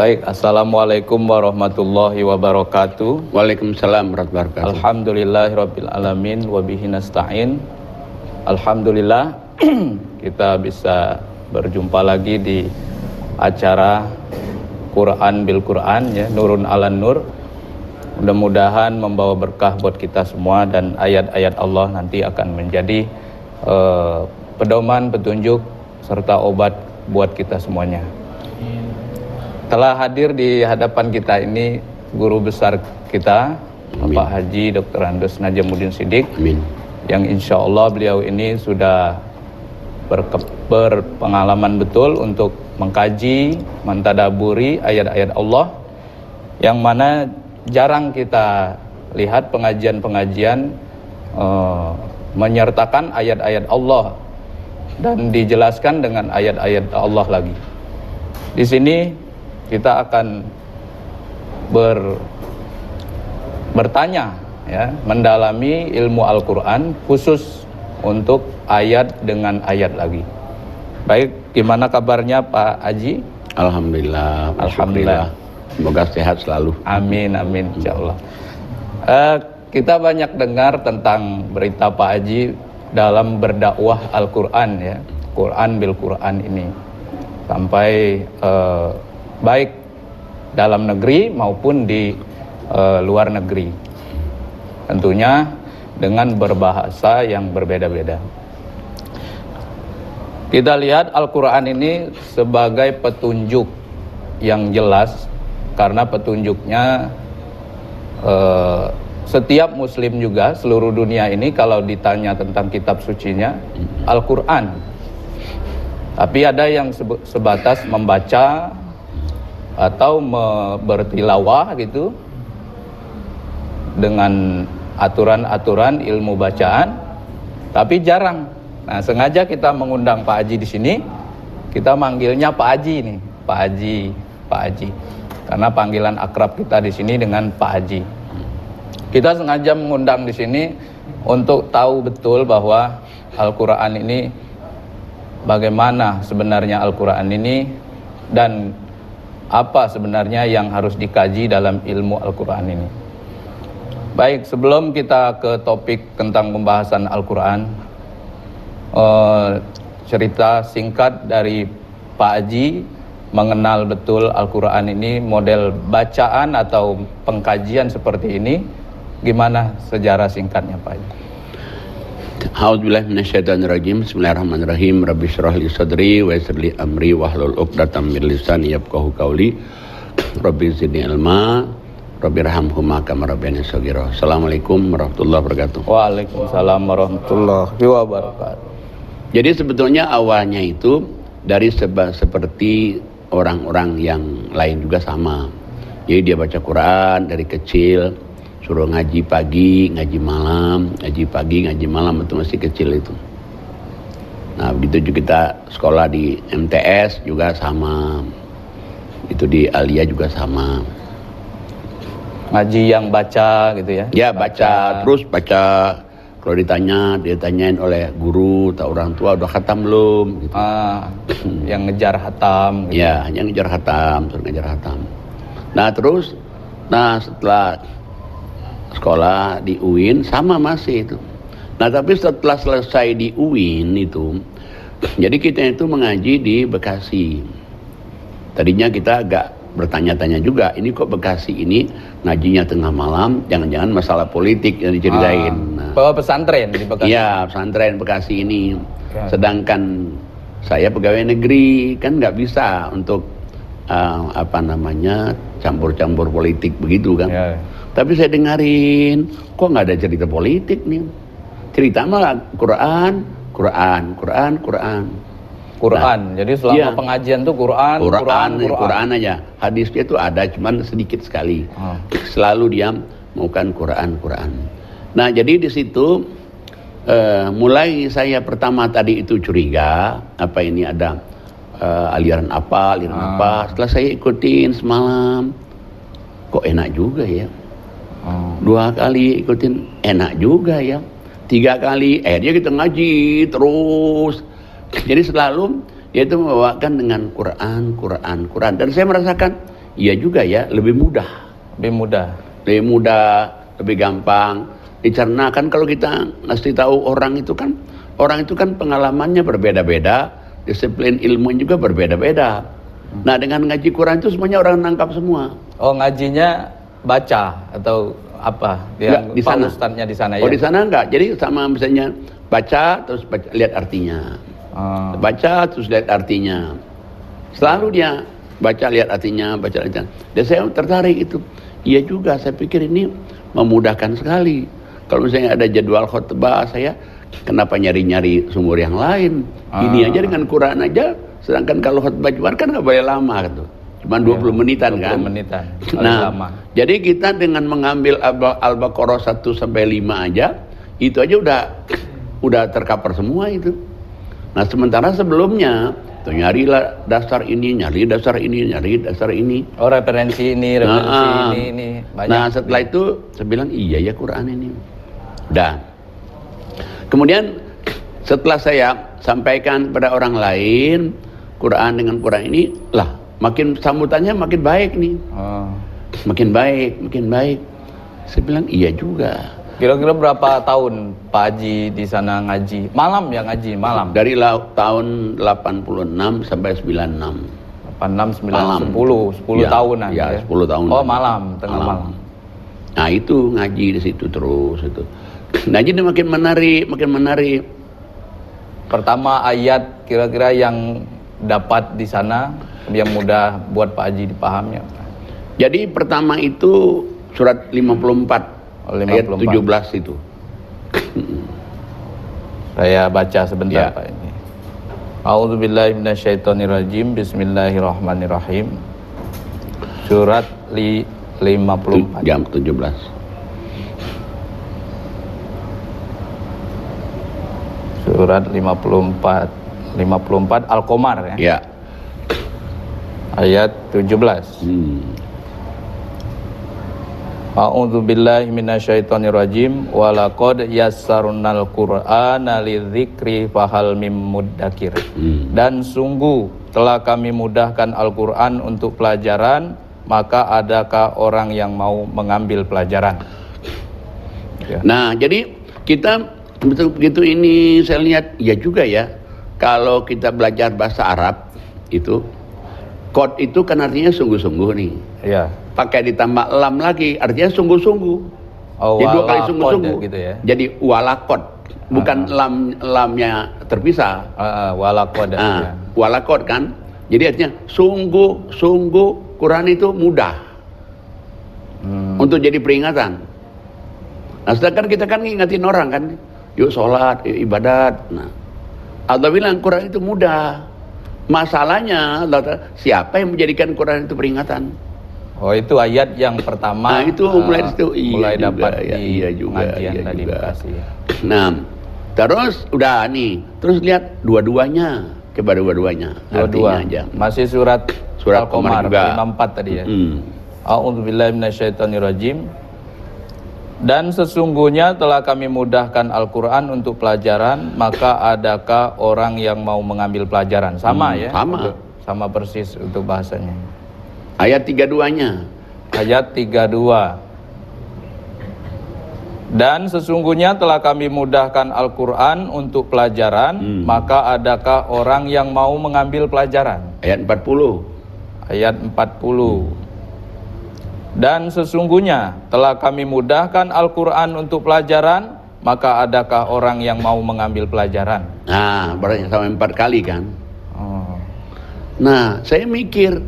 Baik, Assalamualaikum warahmatullahi wabarakatuh. Waalaikumsalam warahmatullahi wabarakatuh. Alhamdulillahirabbil alamin wa bihi nasta'in. Alhamdulillah kita bisa berjumpa lagi di acara Quran bil Quran ya, Nurun ala Nur. Mudah-mudahan membawa berkah buat kita semua dan ayat-ayat Allah nanti akan menjadi pedoman, petunjuk serta obat buat kita semuanya. Telah hadir di hadapan kita ini guru besar kita, Amin. Bapak Haji Dr. Andes Najamuddin Siddiq. Amin. Yang insya Allah beliau ini sudah berpengalaman betul untuk mengkaji, mentadaburi ayat-ayat Allah, yang mana jarang kita lihat pengajian-pengajian menyertakan ayat-ayat Allah dan dijelaskan dengan ayat-ayat Allah lagi. Di sini kita akan bertanya ya, mendalami ilmu Al-Quran khusus untuk ayat dengan ayat lagi. Baik, gimana kabarnya Pak Haji? Alhamdulillah. Alhamdulillah. Semoga sehat selalu. Amin, amin, insyaallah. Kita banyak dengar tentang berita Pak Haji dalam berdakwah Al-Quran ya, Quran bil Quran ini. Sampai baik dalam negeri maupun di luar negeri, tentunya dengan berbahasa yang berbeda-beda. Kita lihat Al-Quran ini sebagai petunjuk yang jelas, karena petunjuknya setiap muslim juga seluruh dunia ini kalau ditanya tentang kitab sucinya Al-Quran, tapi ada yang sebatas membaca atau bertilawah gitu dengan aturan-aturan ilmu bacaan, tapi jarang. Nah, sengaja kita mengundang Pak Haji di sini. Kita manggilnya Pak Haji nih, Pak Haji, Pak Haji. Karena panggilan akrab kita di sini dengan Pak Haji. Kita sengaja mengundang di sini untuk tahu betul bahwa Al-Quran ini, bagaimana sebenarnya Al-Quran ini, dan apa sebenarnya yang harus dikaji dalam ilmu Al-Quran ini. Baik, sebelum kita ke topik tentang pembahasan Al-Quran, cerita singkat dari Pak Haji mengenal betul Al-Quran ini, model bacaan atau pengkajian seperti ini, gimana sejarah singkatnya Pak Haji? A'udzubillahi minasyaitonirrajim. Bismillahirrahmanirrahim. Rabbi shrah li sadri wa yassir li amri wahlul 'uqdatam min lisani yafqahu qawli. Rabbi zidni ilma. Rabbi irhamhuma kama rabbayani shaghira. Assalamualaikum warahmatullahi wabarakatuh. Waalaikumsalam warahmatullahi wabarakatuh. Jadi sebetulnya awalnya itu dari seperti orang-orang yang lain juga sama. Jadi dia baca Quran dari kecil, suruh ngaji pagi, ngaji malam, ngaji pagi, ngaji malam, itu masih kecil itu. Nah, begitu juga kita sekolah di MTS juga sama. Itu di Alia juga sama. Ngaji yang baca gitu ya? Ya, baca, terus baca. Kalau ditanyain oleh guru atau orang tua, udah khatam belum? Gitu. Yang ngejar khatam gitu. Ya, yang ngejar khatam, terus ngejar khatam. Nah setelah sekolah di UIN sama masih itu. Nah, tapi setelah selesai di UIN itu, jadi kita itu mengaji di Bekasi. Tadinya kita agak bertanya-tanya juga, ini kok Bekasi ini ngajinya tengah malam, jangan-jangan masalah politik yang diceritain. Pesantren di Bekasi. Iya, pesantren Bekasi ini. Ya. Sedangkan saya pegawai negeri, kan nggak bisa untuk campur-campur politik begitu kan. Ya. Tapi saya dengarin, kok nggak ada cerita politik nih? Cerita malah Quran. Quran. Jadi selama pengajian tuh Quran aja. Hadisnya itu ada, cuman sedikit sekali. Selalu dia maukan Quran. Nah, jadi di situ mulai saya pertama tadi itu curiga, apa ini ada aliran apa. Setelah saya ikutin semalam, kok enak juga ya. 2 kali ikutin, enak juga ya. 3 kali, akhirnya kita ngaji terus. Jadi selalu dia itu membawakan dengan Quran. Dan saya merasakan iya juga ya, lebih mudah. Lebih mudah. Lebih mudah, lebih gampang dicernakan. Kalau kita ngasih tahu orang itu kan pengalamannya berbeda-beda, disiplin ilmu juga berbeda-beda. Nah, dengan ngaji Quran itu semuanya orang nangkap semua. Oh, ngajinya baca atau apa? Yang di sana. Ustadznya di sana ya? Oh, di sana enggak. Jadi sama misalnya baca terus lihat artinya. Baca terus lihat artinya. Selalu dia baca lihat artinya, baca lihat. Dan saya tertarik itu. Iya juga, saya pikir ini memudahkan sekali. Kalau misalnya ada jadwal khutbah, saya kenapa nyari-nyari sumber yang lain? Ini aja dengan Quran aja. Sedangkan kalau khutbah Jumat kan nggak boleh lama gitu. Cuma 20 menitan 20 kan. 20 menitan. Nah, lama. Jadi kita dengan mengambil Al-Baqarah 1 sampai 5 aja, itu aja udah tercover semua itu. Nah, sementara sebelumnya tuh nyarilah dasar ini, nyari dasar ini, nyari dasar ini. Oh, referensi ini banyak. Nah, setelah itu saya bilang iya ya Quran ini. Udah. Kemudian setelah saya sampaikan kepada orang lain Quran dengan Quran ini, lah makin sambutannya makin baik nih. Makin baik. Saya bilang iya juga. Kira-kira berapa tahun Pak Haji di sana ngaji? Malam ya ngaji, malam. Dari tahun 86 sampai 96. 86, 90, 10 tahunan ya. 10 tahun. Oh, malam, tengah malam. Nah, itu ngaji di situ terus itu. Nah, jadi makin menarik. Pertama ayat kira-kira yang dapat di sana yang mudah buat Pak Haji dipahami. Jadi pertama itu surat 54. Ayat 17 itu. Saya baca sebentar ya. Pak ini. A'udzubillahi minasyaitonirrajim. Bismillahirrahmanirrahim. Surat 54. Jam 17. Surat 54 Al-Qamar ya. Ya. Ayat 17. A'udzubillahi minasyaitonirrajim wa laqad yassarnal qur'ana lidzikri fahal mim muddakir. Dan sungguh telah kami mudahkan Al-Qur'an untuk pelajaran, maka adakah orang yang mau mengambil pelajaran? Ya. Nah, jadi kita begitu ini saya lihat ya juga ya. Kalau kita belajar bahasa Arab itu qad itu kan artinya sungguh-sungguh nih. Iya. Pakai ditambah lam lagi artinya sungguh-sungguh. Oh, jadi 2 kali sungguh-sungguh gitu ya. Jadi walakot, bukan lamnya terpisah. Walakot. Ya. Walakot kan. Jadi artinya sungguh Quran itu mudah untuk jadi peringatan. Nah, sedangkan kita kan ngingetin orang kan, yuk sholat, yuk ibadat. Nah, Allah bilang Quran itu mudah. Masalahnya siapa yang menjadikan Quran itu peringatan? Oh, itu ayat yang pertama. Nah, itu mulai itu mulai juga, dapat ya, di iya juga, pengajian iya tadi juga. dikasih. Nah, terus udah nih, terus lihat dua-duanya, coba dua-duanya. Dua-dua aja. Masih surat Al-Qamar 54 tadi ya. A'udzubillahi minasyaitonirrajim. Dan sesungguhnya telah kami mudahkan Al-Quran untuk pelajaran, maka adakah orang yang mau mengambil pelajaran? Sama ya? Sama persis untuk bahasanya. Ayat 32-nya. Ayat 32. Dan sesungguhnya telah kami mudahkan Al-Quran untuk pelajaran, maka adakah orang yang mau mengambil pelajaran? Ayat 40. Ayat 40. Dan sesungguhnya telah kami mudahkan Al-Quran untuk pelajaran, maka adakah orang yang mau mengambil pelajaran? Nah, berarti sampai 4 kali kan. Nah, saya mikir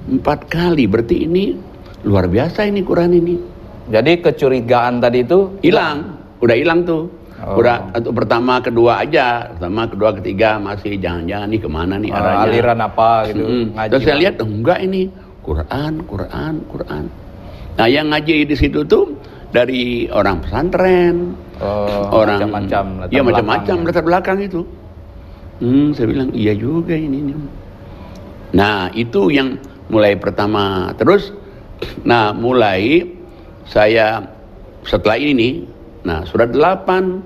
4 kali, berarti ini luar biasa ini Quran ini. Jadi kecurigaan tadi itu hilang, udah hilang tuh. Udah untuk pertama, kedua aja, pertama, kedua, ketiga masih jangan-jangan nih kemana nih arahnya? Aliran apa gitu? Terus saya lihat enggak ini Quran. Nah, yang ngaji di situ tuh dari orang pesantren, orang macam-macam latar belakang itu. Saya bilang iya juga ini. Nah, itu yang mulai pertama. Terus, nah mulai saya setelah ini, nah surat 8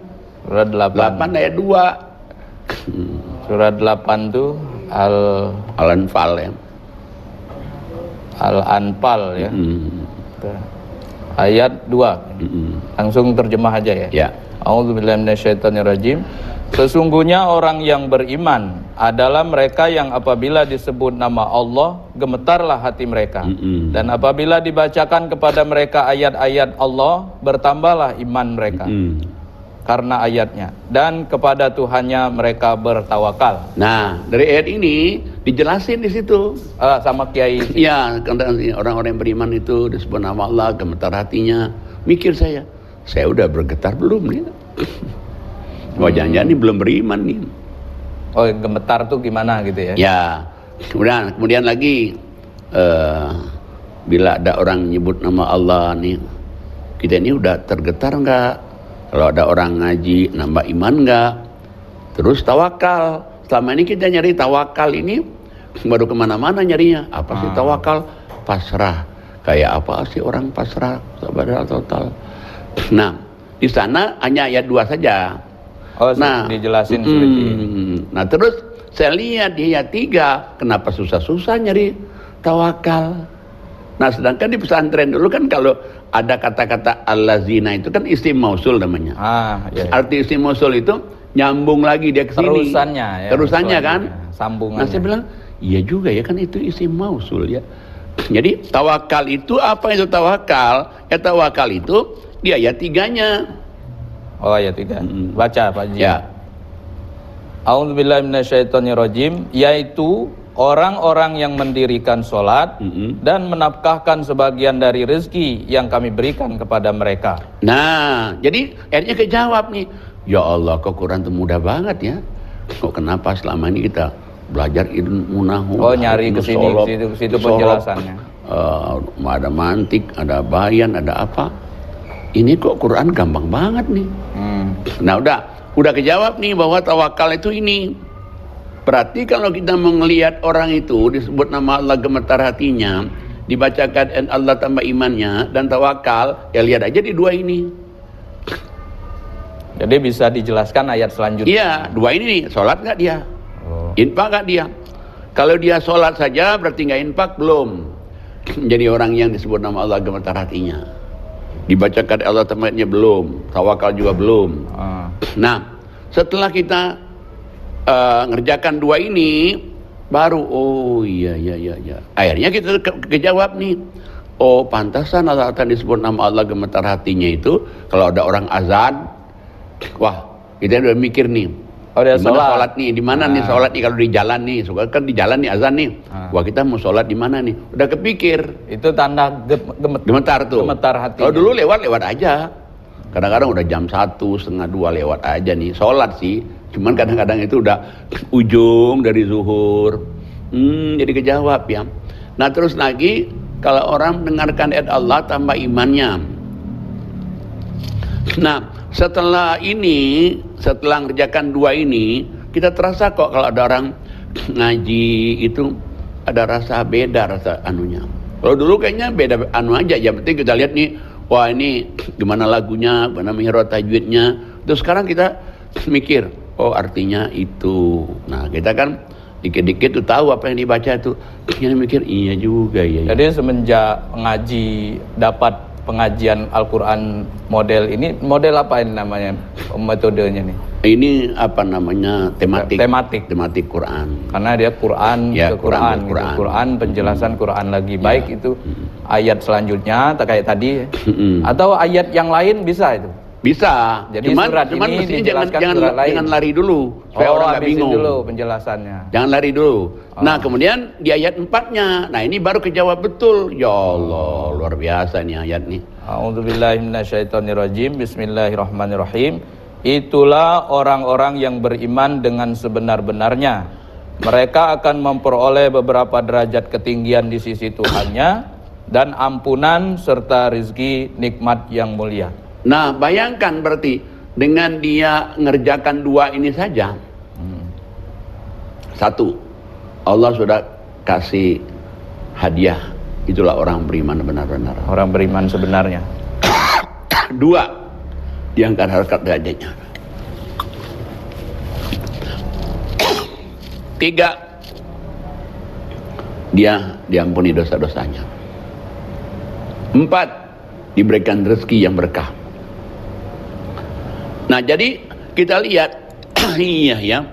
ayat 2. Surat 8 tuh Al-Anfal ya. Al-Anfal ya. Ayat 2. Langsung terjemah aja ya. Ya. A'udzubillahi minasyaitonirrajim. Sesungguhnya orang yang beriman adalah mereka yang apabila disebut nama Allah gemetarlah hati mereka. Dan apabila dibacakan kepada mereka ayat-ayat Allah bertambahlah iman mereka karena ayatnya, dan kepada Tuhannya mereka bertawakal. Nah, dari ayat ini dijelasin di situ. Sama Kiai. Ya, orang-orang yang beriman itu disebut nama Allah, gemetar hatinya. Mikir saya udah bergetar belum nih? Wah, jangan-jangan ini belum beriman nih. Oh, gemetar tuh gimana gitu ya? Ya, kemudian lagi bila ada orang nyebut nama Allah nih, kita ini udah tergetar enggak? Kalau ada orang ngaji, nambah iman enggak? Terus tawakal. Selama ini kita nyari tawakal ini baru kemana-mana nyarinya. Apa sih tawakal? Pasrah. Kayak apa sih orang pasrah kepada total? Nah, di sana hanya ayat 2 saja. Oh, nah, dijelasin seperti nah, terus saya lihat di ayat 3, kenapa susah-susah nyari tawakal? Nah, sedangkan di pesantren dulu kan kalau ada kata-kata allazina itu kan isim mausul namanya. Iya. Arti isim mausul itu nyambung lagi dia ke sini. Terusannya kan? Sambungannya. Nah, saya bilang, iya juga ya kan itu isim mausul ya. Jadi tawakal itu apa itu tawakal? Ya tawakal itu di ayat 3-nya. Oh, ayat 3. Baca Pak Ji. Ya. A'udzubillahi minasyaitonirrajim, yaitu orang-orang yang mendirikan sholat dan menafkahkan sebagian dari rezeki yang kami berikan kepada mereka. Nah, jadi akhirnya kejawab nih. Ya Allah, kok Quran itu mudah banget ya. Kok kenapa selama ini kita belajar ilmu nahu? Oh, nyari ke sini, ke situ penjelasannya. Ada mantik, ada bayan, ada apa. Ini kok Quran gampang banget nih. Nah, udah kejawab nih bahwa tawakal itu ini. Berarti kalau kita melihat orang itu disebut nama Allah gemetar hatinya, dibacakan dan Allah tambah imannya dan tawakal, ya lihat aja di 2 ini. Jadi bisa dijelaskan ayat selanjutnya. Iya, 2 ini nih, sholat nggak dia? Infak nggak dia? Kalau dia sholat saja berarti nggak infak, belum. Jadi orang yang disebut nama Allah gemetar hatinya. Dibacakan Allah tambah imannya belum, tawakal juga belum. Nah, setelah kita ngerjakan 2 ini baru iya. Akhirnya kita kejawab nih. Oh, pantasan Allah disebut nama Allah gemetar hatinya itu kalau ada orang azan. Wah, kita udah mikir nih. Oh, dia sholat nih, di mana nih sholat nih kalau di jalan nih, kan di jalan nih azan nih. Wah, kita mau sholat di mana nih? Udah kepikir. Itu tanda gemetar tuh. Gemetar hati. Kalau dulu lewat aja. Kadang-kadang udah jam 1, setengah 2 lewat aja nih. Sholat sih. Cuman kadang-kadang itu udah ujung dari zuhur. Jadi kejawab ya. Nah, terus lagi kalau orang mendengarkan ayat Allah tambah imannya. Nah, setelah ngerjakan 2 ini, kita terasa kok kalau ada orang ngaji itu ada rasa beda rasa anunya. Kalau dulu kayaknya beda anu aja. Yang penting kita lihat nih, wah ini gimana lagunya, gimana mihrab tajwidnya. Terus sekarang kita mikir, oh artinya itu. Nah, kita kan dikit-dikit tuh tahu apa yang dibaca tuh. Kita mikir iya juga ya. Jadi semenjak ngaji dapat pengajian Al-Quran model ini, model apa ini namanya metodenya nih? Ini apa namanya tematik Quran. Karena dia Quran ya, ke Quran, Quran penjelasan Quran lagi baik itu ayat selanjutnya kayak tadi atau ayat yang lain bisa itu. Bisa. Jadi cuman ini mestinya jangan lari dulu supaya orang nggak bingung. Dulu penjelasannya. Jangan lari dulu. Nah, kemudian di ayat 4-nya. Nah, ini baru kejawab betul. Ya Allah, luar biasa nih ayat nih. A'udzubillahi minasyaitonirrajim. Bismillahirrahmanirrahim. Itulah orang-orang yang beriman dengan sebenar-benarnya. Mereka akan memperoleh beberapa derajat ketinggian di sisi Tuhannya dan ampunan serta rizki nikmat yang mulia. Nah, bayangkan berarti dengan dia ngerjakan 2 ini saja. 1, Allah sudah kasih hadiah. Itulah orang beriman benar-benar. Orang beriman sebenarnya. 2, diangkat harkat derajatnya. 3, dia diampuni dosa-dosanya. 4, diberikan rezeki yang berkah. Nah, jadi kita lihat iya ya,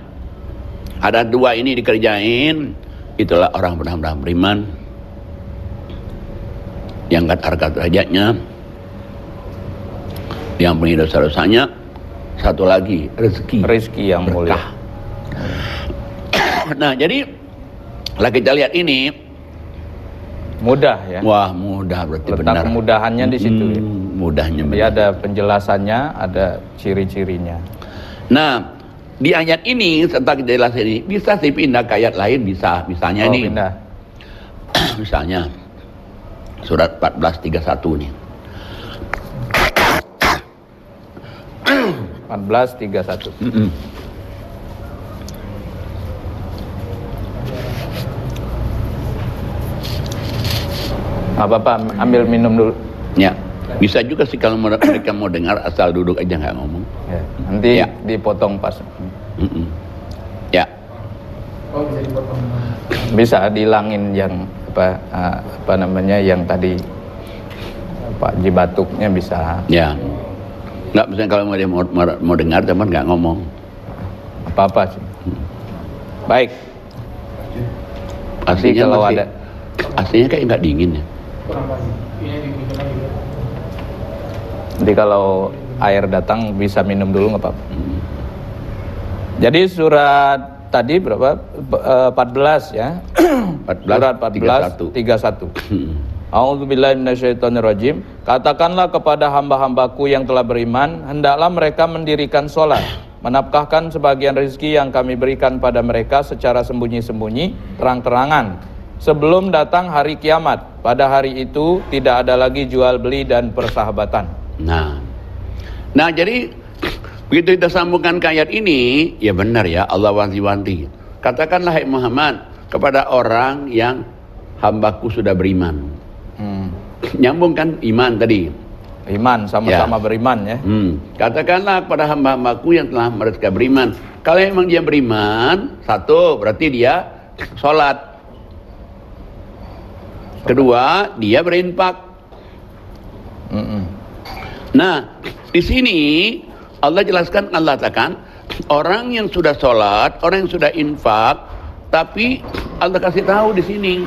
ada 2 ini dikerjain, itulah orang benar-benar beriman, diangkat harkat derajatnya, diampuni dosa-dosanya. 1 lagi, rezeki yang mulia. Nah, jadi kalau kita lihat ini mudah ya. Wah, mudah berarti. Letak benar. kemudahannya di situ ya. Mudahnya Jadi benar. ada penjelasannya, ada ciri-cirinya. Nah, di ayat ini serta kejelasan ini bisa sih pindah ke ayat lain, bisa. Misalnya nih. Pindah. Misalnya surat 14:31 nih. 14:31. Apa-apa, ambil minum dulu. Ya, bisa juga sih kalau mereka mau dengar asal duduk aja nggak ngomong. Ya, nanti Ya. dipotong pas. Ya, Oh, bisa dipotong. Bisa dihilangin yang apa namanya yang tadi Pak Haji batuknya bisa. ya. Nggak, misalnya kalau dia mau dengar teman nggak ngomong. Apa-apa sih. Baik. Aslinya kalau masih, ada aslinya kayak nggak dingin ya. Kurang pas. Ini dibikin lagi. Nanti kalau air datang bisa minum dulu nggak apa-apa. Jadi surat tadi berapa? 14 ya. 14, Surat 14 31. A'udzubillahi minasyaitonirrajim. Katakanlah kepada hamba-hambaku yang telah beriman, hendaklah mereka mendirikan sholat, menafkahkan sebagian rezeki yang kami berikan pada mereka secara sembunyi-sembunyi, terang-terangan, sebelum datang hari kiamat. Pada hari itu tidak ada lagi jual beli dan persahabatan. Nah, jadi begitu kita sambungkan ke ayat ini, ya benar ya, Allah wanti-wanti. Katakanlah hai Muhammad kepada orang yang hambaku sudah beriman. Nyambung kan iman tadi. Iman, sama-sama beriman ya. Katakanlah kepada hamba-hambaku yang telah mereka beriman. Kalau memang dia beriman, 1 berarti dia sholat. Kedua, dia berinfak. Nah, di sini Allah jelaskan, Allah katakan orang yang sudah sholat, orang yang sudah infak, tapi Allah kasih tahu di sini.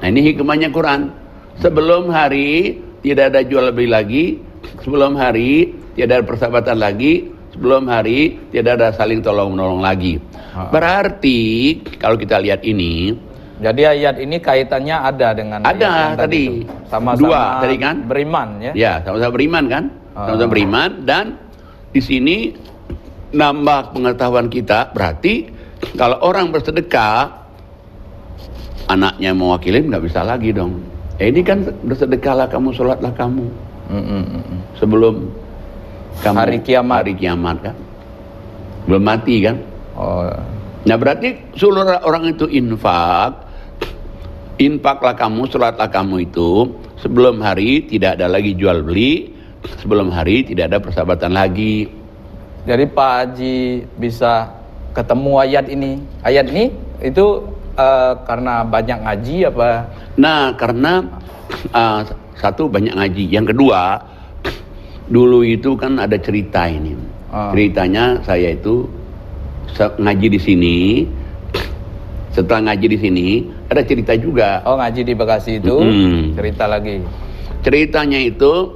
Nah, ini hikmahnya Quran. Sebelum hari tidak ada jual beli lagi, sebelum hari tidak ada persahabatan lagi, sebelum hari tidak ada saling tolong menolong lagi. Berarti kalau kita lihat ini, jadi ayat ini kaitannya ada dengan ada ayat tadi itu. Sama-sama 2 tadi kan? beriman ya. Ya, sama-sama beriman kan? Sama-sama beriman, dan di sini nambah pengetahuan kita. Berarti kalau orang bersedekah, anaknya mewakilin nggak bisa lagi dong. Ini kan bersedekahlah kamu, sholatlah kamu. Sebelum kamu Hari kiamat kan, belum mati kan. Nah, berarti seluruh orang itu infaklah kamu, sholatlah kamu itu sebelum hari tidak ada lagi jual beli, sebelum hari tidak ada persahabatan lagi. Jadi Pak Haji bisa ketemu ayat ini. Ayat ini itu karena banyak ngaji apa? Nah, karena 1 banyak ngaji. Yang kedua, dulu itu kan ada cerita ini. Ceritanya saya itu ngaji di sini. Setelah ngaji di sini, ada cerita juga. Oh, ngaji di Bekasi itu, cerita lagi. Ceritanya itu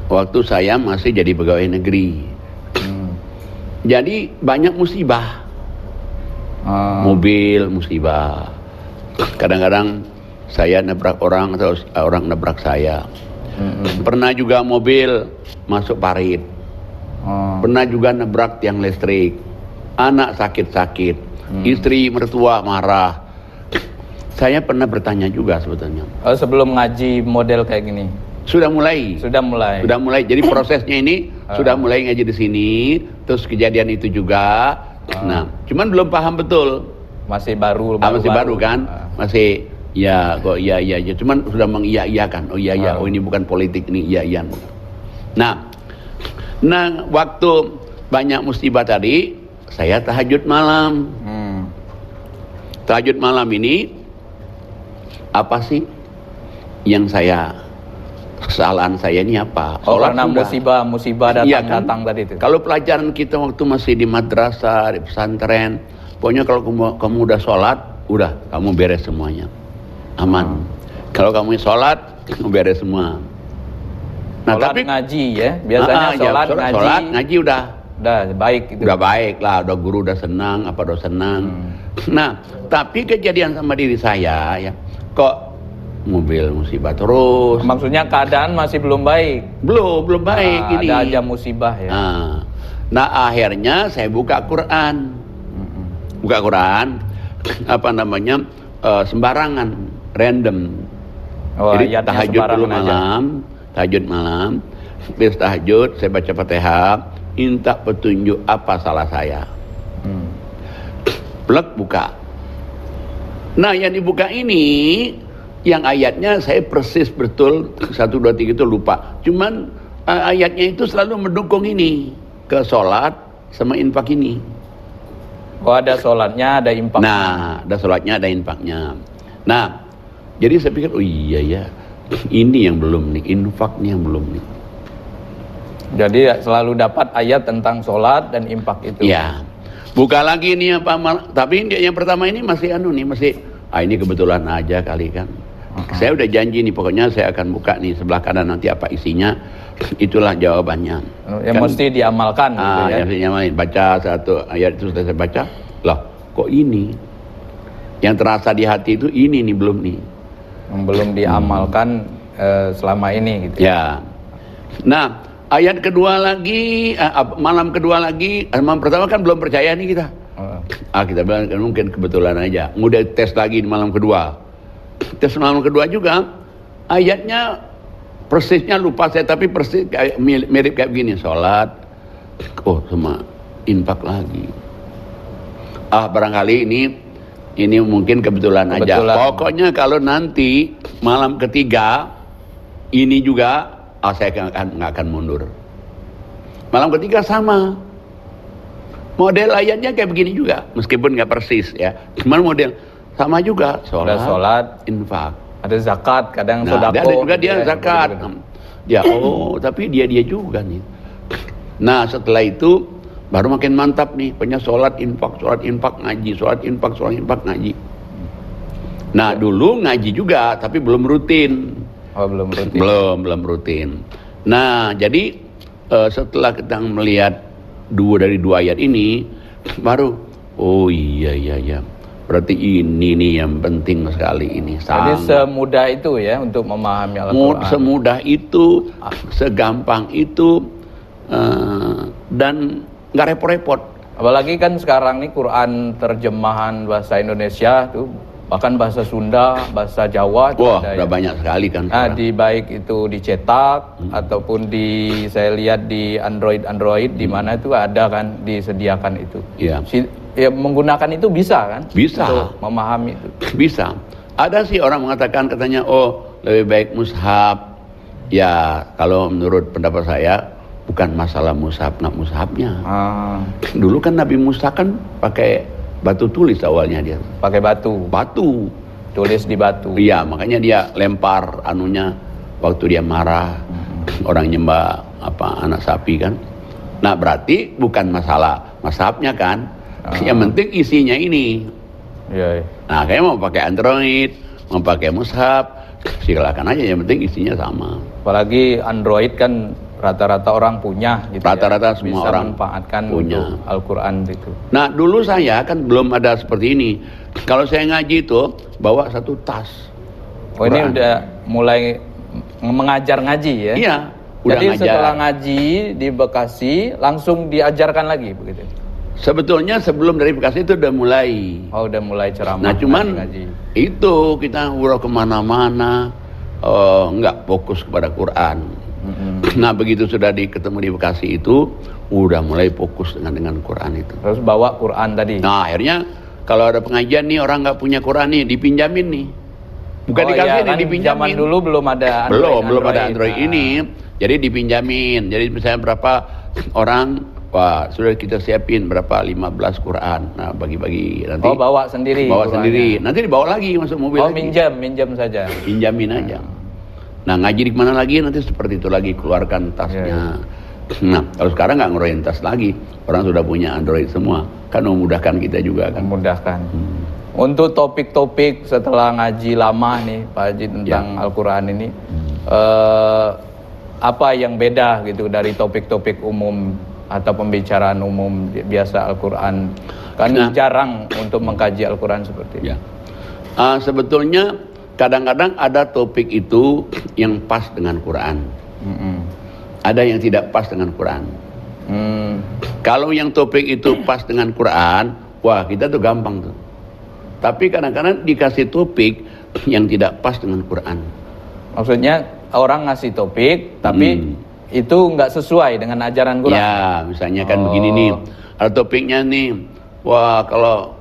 waktu saya masih jadi pegawai negeri. Jadi banyak musibah. Mobil musibah. Kadang-kadang saya nabrak orang atau orang nabrak saya. Pernah juga mobil masuk parit. Pernah juga nabrak tiang listrik. Anak sakit-sakit. Istri mertua marah. Saya pernah bertanya juga sebetulnya. Oh, sebelum ngaji model kayak gini. Sudah mulai. Sudah mulai. Jadi prosesnya ini sudah mulai ngaji di sini, terus kejadian itu juga. Nah, cuman belum paham betul. Masih baru Kan? Masih ya kok iya. Cuman sudah mengiyakan. Oh iya. Oh ini bukan politik, ini iya. Nah, waktu banyak musibah tadi, saya tahajud malam. Tahajud malam ini apa sih yang kesalahan saya ini apa? Oh, Sholat karena sudah. musibah Iya datang kan? tadi itu. Kalau pelajaran kita waktu masih di madrasah, di pesantren, pokoknya kalau kamu udah sholat, udah kamu beres semuanya, aman. Kalau kamu sholat, kamu beres semua. Nah, Sholat tapi ngaji ya, biasanya sholat ngaji udah baik itu. udah baik lah, udah guru udah senang, apa udah senang. Nah, tapi kejadian sama diri saya ya, kok mobil musibah terus. Maksudnya keadaan masih belum baik. Belum baik ini. Ada aja musibah ya. Nah, akhirnya saya buka Quran. Buka Quran, apa namanya, sembarangan, random. Oh, Jadi ayatnya tahajud dulu malam, tahajud malam, habis tahajud saya baca Fatihah, minta petunjuk apa salah saya. Plek buka. Nah, yang dibuka ini, yang ayatnya saya persis betul 1, 2, 3 itu lupa. Cuman ayatnya itu selalu mendukung ini ke sholat sama infak ini. Oh, ada sholatnya, ada infaknya. Nah, ada sholatnya, ada infaknya. Nah, jadi saya pikir, oh iya ya, ini yang belum nih, infaknya yang belum nih. Jadi selalu dapat ayat tentang sholat dan infak itu. Ya, buka lagi nih apa? Tapi yang pertama ini masih ini kebetulan aja kali kan. Saya udah janji nih, pokoknya saya akan buka nih sebelah kanan nanti apa isinya, itulah jawabannya. Yang kan, mesti diamalkan. Gitu ya. Yang diamalkan, baca satu ayat itu sudah saya baca, loh kok ini? Yang terasa di hati itu ini nih belum nih. Yang belum diamalkan selama ini gitu. Ya. Nah, ayat kedua lagi, malam kedua lagi, malam pertama kan belum percaya nih kita. Kita bilang mungkin kebetulan aja. Udah tes lagi di malam kedua. Tes malam kedua juga, ayatnya persisnya lupa saya, tapi persis kayak mirip kayak begini, sholat, sama infak lagi. Barangkali ini mungkin kebetulan aja. Pokoknya kalau nanti malam ketiga ini juga, saya nggak akan mundur. Malam ketiga sama. Model ayatnya kayak begini juga, meskipun nggak persis ya. Cuman model sama juga, sholat, infak. Ada zakat, kadang Nah, sodako. ada juga dia zakat. Ya, tapi dia juga nih. Nah, setelah itu baru makin mantap nih, punya sholat infak ngaji, sholat infak ngaji. Nah, dulu ngaji juga, tapi belum rutin. Oh, belum rutin. Belum rutin. Nah, jadi setelah kita melihat dari dua ayat ini, baru, oh iya. Berarti ini nih yang penting sekali ini. Jadi semudah itu ya untuk memahami Al-Quran. Semudah itu, segampang itu, dan nggak repot-repot. Apalagi kan sekarang nih Quran terjemahan bahasa Indonesia tuh, bahkan bahasa Sunda, bahasa Jawa. Wah, udah banyak sekali kan. Nah, baik itu dicetak ataupun saya lihat di Android di mana itu ada kan disediakan itu. Iya. Ya, menggunakan itu bisa kan? Bisa. Untuk memahami itu. Bisa. Ada sih orang mengatakan katanya, lebih baik mushaf. Ya, kalau menurut pendapat saya bukan masalah mushaf, mushafnya. Dulu kan Nabi Musa kan pakai batu tulis awalnya dia. Pakai batu. Tulis di batu. Iya, makanya dia lempar anunya waktu dia marah. Orang nyembah anak sapi kan. Nah, berarti bukan masalah mushafnya kan. Yang penting isinya ini. Iya. Nah, kayak mau pakai Android, mau pakai mushaf, silakan aja, yang penting isinya sama. Apalagi Android kan rata-rata orang punya gitu. Rata-rata ya. semua bisa orang manfaatkan punya untuk Al-Quran itu. Nah, dulu saya kan belum ada seperti ini. Kalau saya ngaji itu bawa satu tas. Oh, Quran. Ini udah mulai mengajar ngaji ya? Iya, udah jadi ngajar. Setelah ngaji di Bekasi langsung diajarkan lagi begitu. Sebetulnya sebelum dari Bekasi itu udah mulai. Oh, udah mulai ceramah. Nah, cuman ngaji. Itu kita udah kemana-mana, nggak fokus kepada Quran. Nah, begitu sudah ketemu di Bekasi itu, udah mulai fokus dengan Quran itu. Terus bawa Quran tadi. Nah, akhirnya kalau ada pengajian nih orang nggak punya Quran nih, dipinjamin nih. Bukan dikasih nih, kan dipinjamin. Zaman dulu belum ada Android. Belum ada Android ini. Jadi dipinjamin. Jadi misalnya berapa orang wah sudah kita siapin berapa 15 Quran. Nah bagi-bagi nanti. Oh bawa sendiri. Bawa Qurannya. sendiri. Nanti dibawa lagi masuk mobil. Oh lagi. minjam saja. Pinjamin aja. Nah ngaji di mana lagi nanti seperti itu lagi, keluarkan tasnya. Nah kalau sekarang nggak ngeluarin tas lagi, orang sudah punya Android semua, kan memudahkan kita juga kan. Memudahkan. Untuk topik-topik setelah ngaji lama nih Pak Haji tentang Al-Quran ini, apa yang beda gitu dari topik-topik umum atau pembicaraan umum biasa Al-Quran? Kan jarang untuk mengkaji Al-Quran seperti itu. Ya. Sebetulnya kadang-kadang ada topik itu yang pas dengan Quran. Ada yang tidak pas dengan Quran. Kalau yang topik itu pas dengan Quran, wah kita tuh gampang tuh. Tapi kadang-kadang dikasih topik yang tidak pas dengan Quran. Maksudnya Orang ngasih topik, tapi itu nggak sesuai dengan ajaran Quran. Ya, misalnya kan begini nih, ada topiknya nih, wah kalau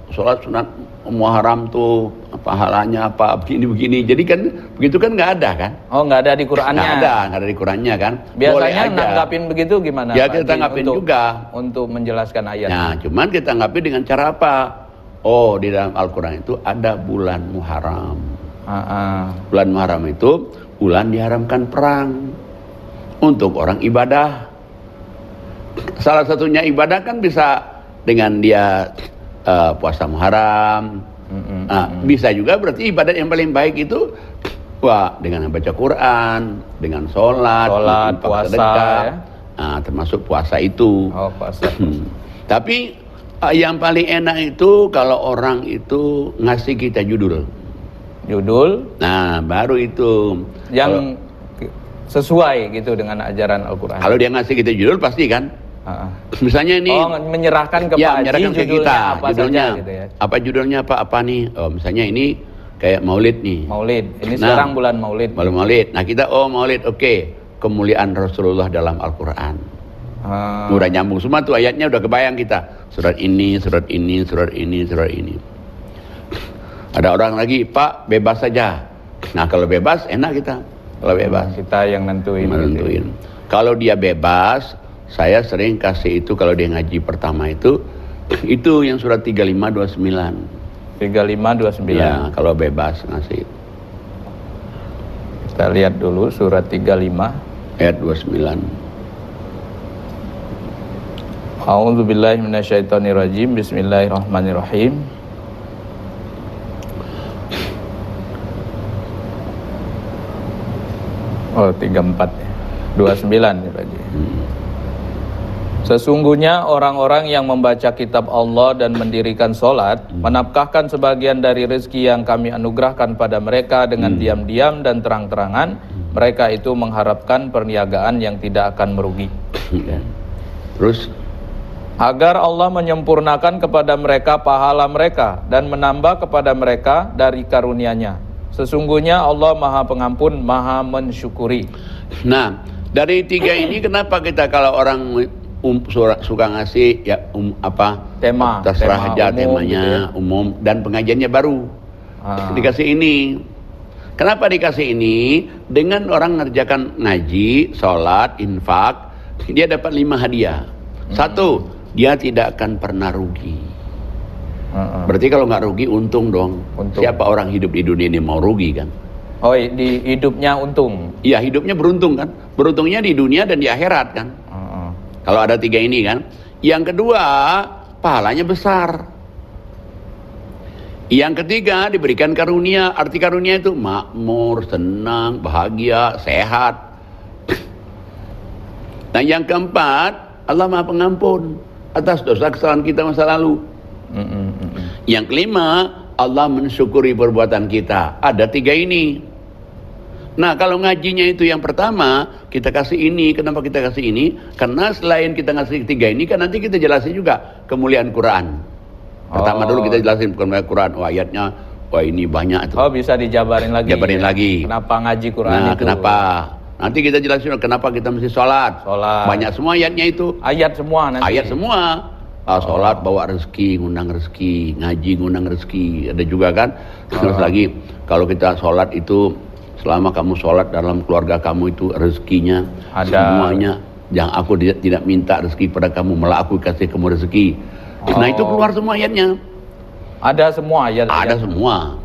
sholat sunat Muharram tuh pahalanya apa begini-begini. Jadi kan begitu kan nggak ada kan? Oh nggak ada di Qurannya. Nggak ada di Qurannya kan? Biasanya nanggapin begitu gimana? Ya kita tanggapin juga untuk menjelaskan ayat. Nah, cuman kita tanggapin dengan cara apa? Oh di dalam Al-Quran itu ada bulan Muharram. Bulan Muharram itu bulan diharamkan perang untuk orang ibadah. Salah satunya ibadah kan bisa dengan dia puasa Muharram. Bisa juga berarti ibadat yang paling baik itu wah dengan membaca Quran, dengan sholat puasa sedekah, ya? Termasuk puasa itu. Oh puasa. Tapi yang paling enak itu kalau orang itu ngasih kita judul. Nah baru itu yang sesuai gitu dengan ajaran Al-Quran. Kalau dia ngasih kita judul pasti kan. Misalnya ini menyerahkan ke Pak Haji judulnya apa judulnya, saja gitu ya. Apa judulnya apa nih? Oh, misalnya ini kayak Maulid nih. Maulid. Ini sekarang bulan Maulid. Maulid. Nah, kita Maulid oke. Kemuliaan Rasulullah dalam Al-Qur'an. Udah nyambung semua tuh ayatnya, udah kebayang kita. Surat ini, surat ini, surat ini, surat ini. Ada orang lagi, Pak, bebas saja. Nah, kalau bebas enak kita. Kalau bebas kita yang nentuin. Gitu. Kalau dia bebas, saya sering kasih itu kalau dia ngaji pertama itu yang surat 3529. 3529. Ya, kalau bebas ngasih. Kita lihat dulu surat 35 ayat 29. A'udzubillahi minasyaitonirrajim. Bismillahirrahmanirrahim. Oh, 34 ya. 29 ya Pak Haji. Sesungguhnya orang-orang yang membaca kitab Allah dan mendirikan sholat, menafkahkan sebagian dari rezeki yang kami anugerahkan pada mereka dengan diam-diam dan terang-terangan, mereka itu mengharapkan perniagaan yang tidak akan merugi. Terus? Agar Allah menyempurnakan kepada mereka pahala mereka dan menambah kepada mereka dari karunia-Nya. Sesungguhnya Allah Maha Pengampun, Maha Mensyukuri. Nah, dari tiga ini kenapa kita kalau orang suka ngasih ya tema terserah aja temanya gitu ya? Umum dan pengajiannya baru dikasih ini. Kenapa dikasih ini? Dengan orang ngerjakan ngaji, sholat, infak, dia dapat 5 hadiah. 1, dia tidak akan pernah rugi. Berarti kalau nggak rugi untung dong. Siapa orang hidup di dunia ini mau rugi kan? Oh, di hidupnya untung. Iya, hidupnya beruntung kan? Beruntungnya di dunia dan di akhirat kan? Kalau ada 3 ini kan. Yang kedua, pahalanya besar. Yang ketiga, diberikan karunia. Arti karunia itu makmur, senang, bahagia, sehat. Nah, yang keempat, Allah Maha Pengampun atas dosa kesalahan kita masa lalu. Yang kelima, Allah mensyukuri perbuatan kita. Ada 3 ini. Nah, kalau ngajinya itu yang pertama, kita kasih ini. Kenapa kita kasih ini? Karena selain kita ngasih 3 ini, kan nanti kita jelasin juga kemuliaan Quran. Pertama dulu kita jelasin kemuliaan Quran. Oh, ayatnya, wah ini banyak itu. Oh, bisa dijabarin lagi. Lagi. Kenapa ngaji Quran nah, itu? Kenapa? Nanti kita jelasin kenapa kita mesti sholat. Banyak semua ayatnya itu. Ayat semua nanti. Ayat semua. Sholat bawa rezeki, ngundang rezeki, ngaji ngundang rezeki, ada juga kan. Terus lagi kalau kita sholat itu selama kamu sholat dalam keluarga kamu itu rezekinya ada. Semuanya Jangan aku tidak minta rezeki pada kamu, malah aku kasih kamu rezeki. Nah itu keluar semua ayatnya. Ada semua ayat. Ada semua.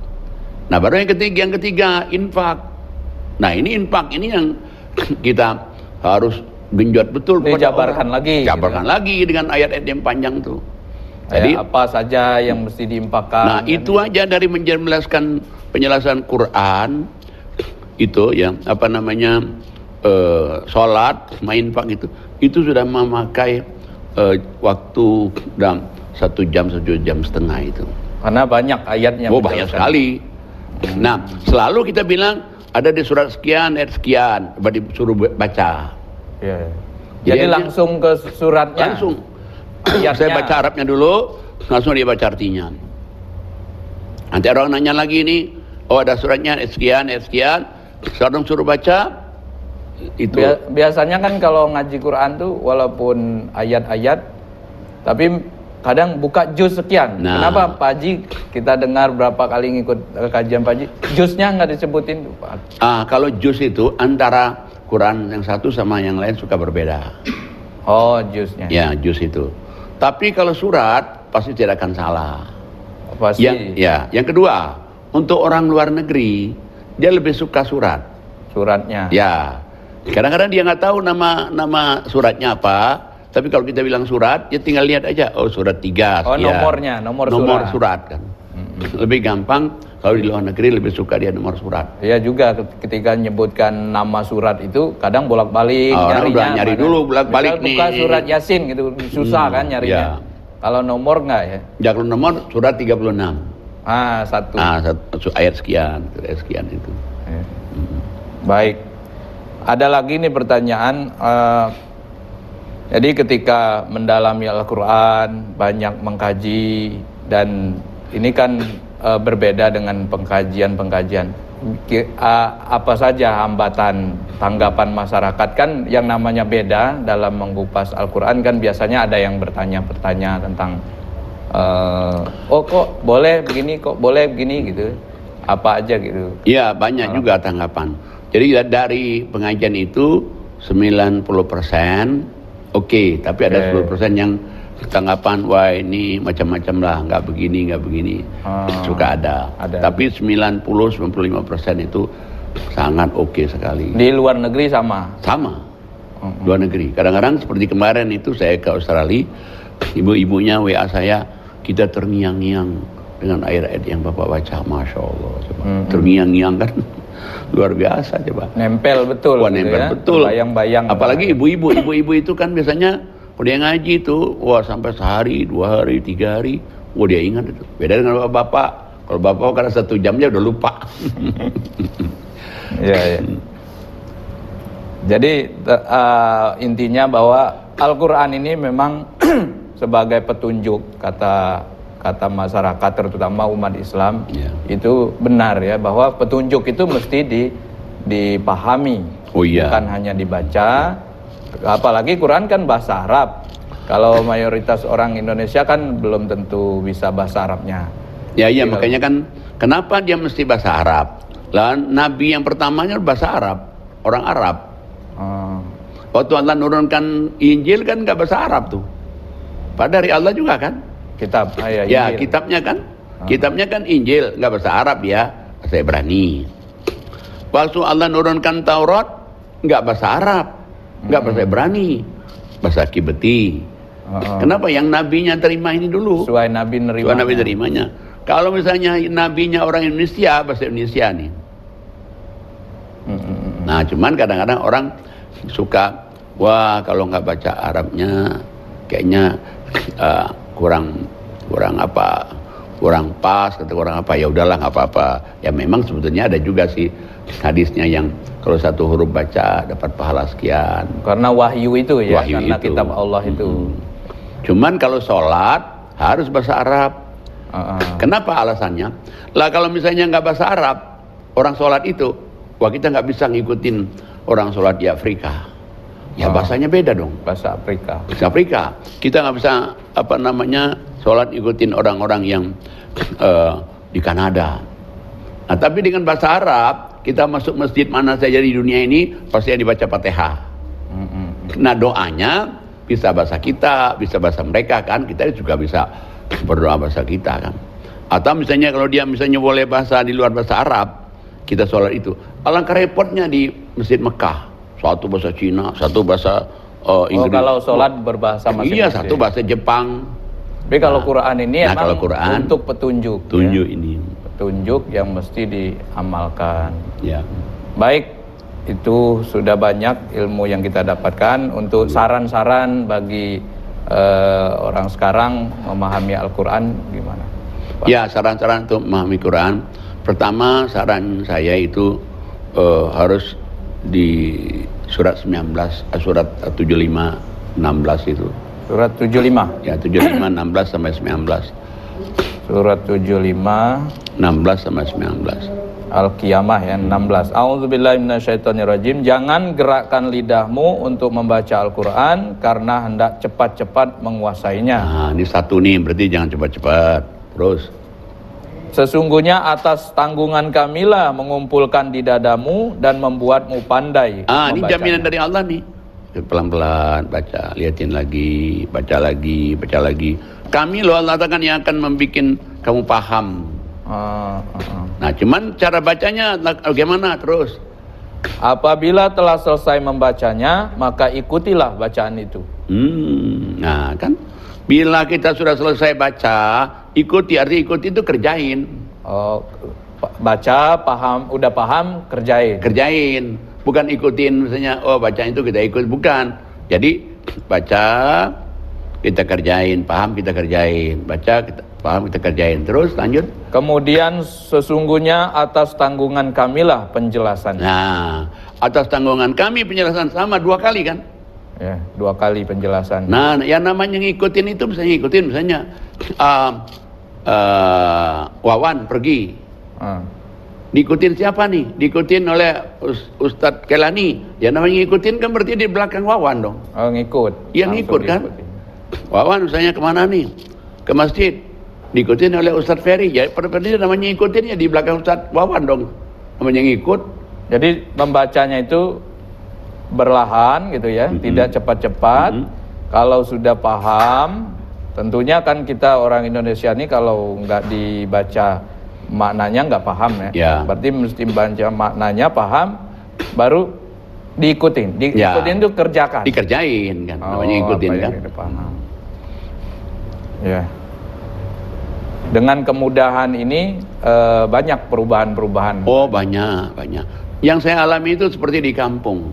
Nah baru yang ketiga infak. Nah ini infak ini yang kita harus genjot betul kepada Dijabarkan orang. lagi. Jabarkan lagi dengan ayat-ayat yang panjang tuh. Jadi apa saja yang mesti diinfakkan. nah itu aja dari menjelaskan penjelasan Quran itu ya apa namanya sholat, infak itu sudah memakai waktu dalam 1 jam 1,5 jam itu. Karena banyak ayatnya. Banyak sekali. Nah selalu kita bilang ada di surat sekian ayat sekian, disuruh baca. Ya. Jadi langsung ke suratnya. Langsung. Ayatnya. Saya baca Arabnya dulu, langsung dia baca artinya. Nanti orang nanya lagi nih, oh ada suratnya ayat sekian, sekarang suruh baca. Itu Biasanya kan kalau ngaji Quran tuh walaupun ayat-ayat, tapi kadang buka juz sekian. Nah. Kenapa Pak Haji kita dengar berapa kali ngikut kajian Pak Haji, juznya nggak disebutin tuh Pak? Kalau juz itu antara Quran yang satu sama yang lain suka berbeda. Oh juznya. Ya juz itu. Tapi kalau surat pasti tidak akan salah. Pasti. Yang kedua, untuk orang luar negeri dia lebih suka suratnya. Ya. Kadang-kadang dia nggak tahu nama suratnya apa, tapi kalau kita bilang surat, dia tinggal lihat aja, oh surat 3. Oh nomornya, nomor surat kan. Lebih gampang kalau di luar negeri lebih suka dia nomor surat. Iya juga ketika nyebutkan nama surat itu kadang bolak-balik Orang udah nyari dulu bolak-balik nih. Buka surat Yasin gitu susah kan nyarinya. Ya. Kalau nomor nggak ya? Ya kalau nomor surat 36. Satu. Ayat sekian itu. Ya. Baik. Ada lagi nih pertanyaan. Jadi ketika mendalami Al-Quran, banyak mengkaji, dan ini kan berbeda dengan pengkajian. Apa saja hambatan tanggapan masyarakat? Kan yang namanya beda dalam mengupas Al-Quran kan biasanya ada yang bertanya tentang kok boleh begini, kok boleh begini gitu. Apa aja gitu. Iya banyak juga tanggapan. Jadi dari pengajian itu 90% oke, tapi ada 10% yang tanggapan wah ini macam-macam lah, nggak begini. Suka ada. Tapi 90-95% itu sangat oke sekali. Di luar negeri sama. Luar negeri. Kadang-kadang seperti kemarin itu saya ke Australia, ibu-ibunya WA saya, kita terngiang-ngiang dengan ayat-ayat yang Bapak baca, Masya Allah. Terngiang-ngiang kan. Luar biasa coba. Nempel betul. Wah, nempel betul. Bayang-bayang. Apalagi ibu-ibu itu kan biasanya kalau dia ngaji itu, sampai sehari, 2 hari, 3 hari, dia ingat itu. Beda dengan bapak. Kalau bapak karena 1 jamnya udah lupa. Iya. Jadi intinya bahwa Al-Quran ini memang sebagai petunjuk kata masyarakat terutama umat Islam itu benar ya, bahwa petunjuk itu mesti dipahami, bukan hanya dibaca. Apalagi Quran kan bahasa Arab. Kalau mayoritas orang Indonesia kan belum tentu bisa bahasa Arabnya. Iya makanya kan kenapa dia mesti bahasa Arab? Lah Nabi yang pertamanya bahasa Arab, orang Arab. Waktu Allah nurunkan Injil kan nggak bahasa Arab tuh. Padahal dari Allah juga kan? Kitabnya kan? Kitabnya kan Injil, nggak bahasa Arab ya, bahasa Ibrani. Waktu Allah nurunkan Taurat, nggak bahasa Arab, nggak bahasa Ibrani, bahasa Kibeti. Kenapa? Yang nabinya terima ini dulu. Sesuai Nabi nerimanya. Kalau misalnya nabinya orang Indonesia, bahasa Indonesia nih. Nah, cuman kadang-kadang orang suka, wah kalau nggak baca Arabnya, kayaknya kurang pas, kata kurang apa, ya udahlah nggak apa-apa. Ya memang sebetulnya ada juga sih hadisnya yang kalau 1 huruf baca dapat pahala sekian. Karena wahyu itu ya, karena itu. kitab Allah itu. Cuman kalau sholat harus bahasa Arab. Kenapa alasannya? Lah kalau misalnya nggak bahasa Arab, orang sholat itu, wah kita nggak bisa ngikutin orang sholat di Afrika. Ya bahasanya beda dong. Bahasa Afrika. Kita nggak bisa sholat ikutin orang-orang yang di Kanada. Nah tapi dengan bahasa Arab, kita masuk masjid mana saja di dunia ini pasti yang dibaca Fatihah. Nah doanya bisa bahasa kita, bisa bahasa mereka kan, kita juga bisa berdoa bahasa kita kan. Atau misalnya kalau dia misalnya boleh bahasa di luar bahasa Arab, kita sholat itu. Alangkah repotnya di Masjid Mekah, satu bahasa Cina, satu bahasa Inggris. Kalau sholat berbahasa masing-masing. Iya, satu bahasa Jepang. Tapi kalau Quran ini emang kalau Quran, untuk petunjuk. Tunjuk ya? ini. Petunjuk yang mesti diamalkan. Ya. Baik, itu sudah banyak ilmu yang kita dapatkan. Untuk saran-saran bagi orang sekarang memahami Al-Quran gimana, Pak? Ya, saran-saran untuk memahami Quran. Pertama, saran saya itu harus di surat 19, surat 75, 16 itu. Surat 75. Ya, 75, 16 sampai 19. Surat 75, 16 sampai 19. Al-Qiyamah ya, 16. A'udzubillahi minasyaitonirrajim. Jangan gerakkan lidahmu untuk membaca Al-Quran karena hendak cepat-cepat menguasainya. Nah, ini satu nih, berarti jangan cepat-cepat. Terus. Sesungguhnya atas tanggungan kamilah mengumpulkan di dadamu dan membuatmu pandai. Ini jaminan dari Allah nih. Pelan-pelan baca, liatin lagi, baca lagi, baca lagi. Kami loh Allah akan yang akan membuat kamu paham. Nah, cuman cara bacanya bagaimana terus? Apabila telah selesai membacanya, maka ikutilah bacaan itu. Nah kan, bila kita sudah selesai baca, ikuti, arti ikuti itu kerjain. Baca, paham, udah paham, kerjain. Kerjain, bukan ikutin misalnya, bacaan itu kita ikut, bukan. Jadi baca, kita kerjain, paham kita kerjain, baca, kita paham kita kerjain, terus lanjut. Kemudian sesungguhnya atas tanggungan kamilah penjelasannya. Nah, atas tanggungan kami penjelasan sama 2 kali kan? Ya, 2 kali penjelasan. Nah, yang namanya ngikutin itu misalnya ngikutin misalnya Wawan pergi. Diikutin siapa nih? Diikutin oleh Ustadz Kelani. Ya namanya ngikutin kan berarti di belakang Wawan dong. Ngikut. Iya ngikut kan? Wawan misalnya kemana nih? Ke masjid. Diikutin oleh Ustadz Ferry. Ya berarti namanya ngikutin ya di belakang Ustadz Wawan dong. Namanya ngikut. Jadi membacanya itu berlahan gitu ya, tidak cepat-cepat. Kalau sudah paham, tentunya kan kita orang Indonesia ini kalau nggak dibaca maknanya nggak paham ya. Berarti mesti baca maknanya paham, baru diikutin. Diikutin itu kerjakan. Dikerjain kan, namanya ikutin kan. Paham. Ya. Dengan kemudahan ini banyak perubahan-perubahan. Banyak. Yang saya alami itu seperti di kampung.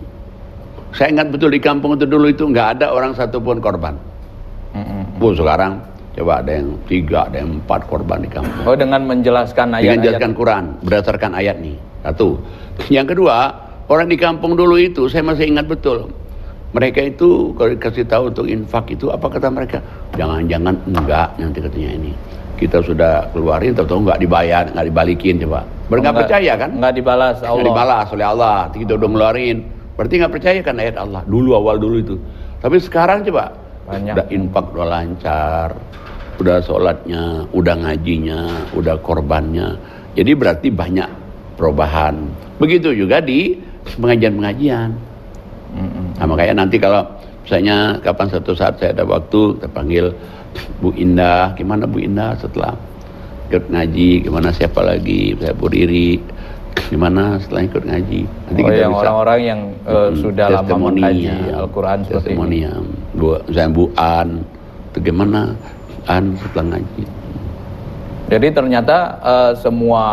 Saya ingat betul di kampung itu dulu itu nggak ada orang satupun korban. Sekarang coba ada yang 3, ada yang 4 korban di kampung. Dengan menjelaskan ayat-ayat. Dengan menjelaskan Quran berdasarkan ayat nih. Satu. Yang kedua, orang di kampung dulu itu saya masih ingat betul. Mereka itu kalau dikasih tahu untuk infak itu apa kata mereka? Jangan-jangan enggak nanti katanya ini. Kita sudah keluarin tahu nggak dibayar, nggak dibalikin coba. Nggak percaya kan? Nggak dibalas Allah. Nggak dibalas oleh Allah. Kita udah ngeluarin. Berarti nggak percaya kan ayat Allah. Awal dulu itu. Tapi sekarang coba. Banyak. Udah infak udah lancar. Udah sholatnya, udah ngajinya, udah korbannya. Jadi berarti banyak perubahan. Begitu juga di pengajian-pengajian. Nah makanya nanti kalau misalnya kapan suatu saat saya ada waktu, kita panggil Bu Indah, gimana Bu Indah setelah ikut ngaji, gimana siapa lagi, saya Bu Riri, gimana setelah ikut ngaji. Nanti kita yang bisa orang-orang yang sudah lama mengkaji Al-Quran seperti ini. Misalnya Bu An, itu gimana An setelah ngaji. Jadi ternyata semua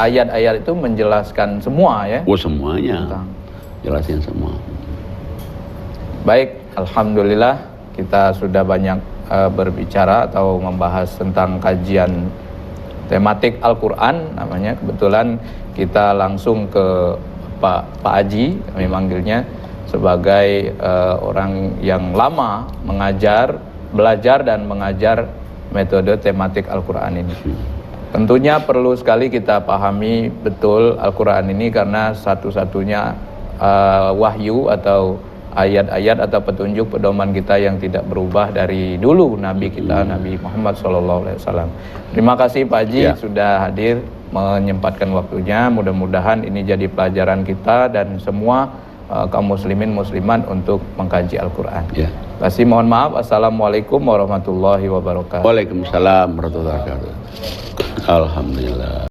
ayat-ayat itu menjelaskan semua ya. Semuanya. Jelasin semua. Baik, alhamdulillah kita sudah banyak berbicara atau membahas tentang kajian tematik Al-Quran namanya. Kebetulan kita langsung ke Pak Aji, kami manggilnya sebagai orang yang lama belajar dan mengajar metode tematik Al-Quran ini. Tentunya perlu sekali kita pahami betul Al-Quran ini karena satu-satunya wahyu atau ayat-ayat atau petunjuk pedoman kita yang tidak berubah dari dulu Nabi kita, Nabi Muhammad SAW. Terima kasih Pak Haji sudah hadir menyempatkan waktunya. Mudah-mudahan ini jadi pelajaran kita dan semua kaum muslimin muslimat untuk mengkaji Al-Quran. Ya. Kasih mohon maaf. Assalamualaikum warahmatullahi wabarakatuh. Waalaikumsalam warahmatullahi wabarakatuh. Alhamdulillah.